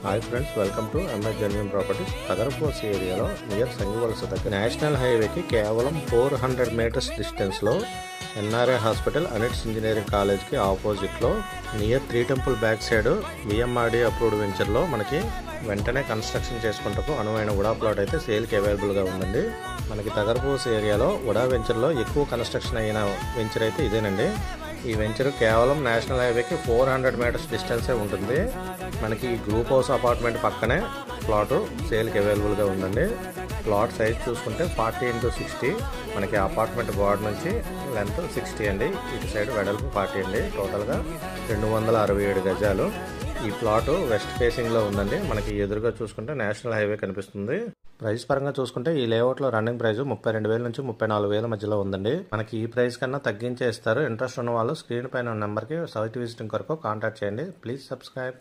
Hi friends, welcome to MS genuine properties. తగరపోస్ ఏరియాలో near Sangivalasa దగ్గర నేషనల్ హైవేకి కేవలం 400 మీటర్స్ డిస్టెన్స్లో ఎన్ఆర్ఐ హాస్పిటల్ అనిట్స్ ఇంజనీరింగ్ కాలేజ్కి ఆపోజిట్లో near three temple back side VMRD approved వెంచర్లో మనకి వెంటనే కన్స్ట్రక్షన్ చేసుకుంటూ అనువైన ఉడా ప్లాట్ అయితే సేల్కి అవైలబుల్గా ఉందండి. మనకి తగరపోస్ ఏరియాలో ఉడా వెంచర్లో ఎక్కువ కన్స్ట్రక్షన్ అయిన వెంచర్ అయితే ఇదేనండి. ఈ వెంచర్ కేవలం నేషనల్ హైవేకి 400 మీటర్స్ డిస్టెన్సే ఉంటుంది. మనకి ఈ గ్రూప్ హౌస్ అపార్ట్మెంట్ పక్కనే ప్లాట్ సేల్కి అవైలబుల్గా ఉందండి. ప్లాట్ సైజ్ చూసుకుంటే 40x60, మనకి అపార్ట్మెంట్ గోడ నుంచి లెంత్ 60 అండి, ఇటు సైడ్ వెడల్పు 40 అండి. టోటల్గా 267 గజాలు. ఈ ప్లాట్ వెస్ట్ ఫేసింగ్లో ఉందండి. మనకి ఎదురుగా చూసుకుంటే నేషనల్ హైవే కనిపిస్తుంది. ప్రైస్ పరంగా చూసుకుంటే ఈ లేఅవుట్లో రన్నింగ్ ప్రైస్ 32,000 నుంచి 34,000 మధ్యలో ఉందండి. మనకి ఈ ప్రైస్ కన్నా తగ్గించే ఇస్తారు. ఇంట్రెస్ట్ ఉన్న వాళ్ళు స్క్రీన్ పైన ఉన్న నెంబర్కి సైట్ విజిటింగ్ కొరకు కాంటాక్ట్ చేయండి. Please subscribe.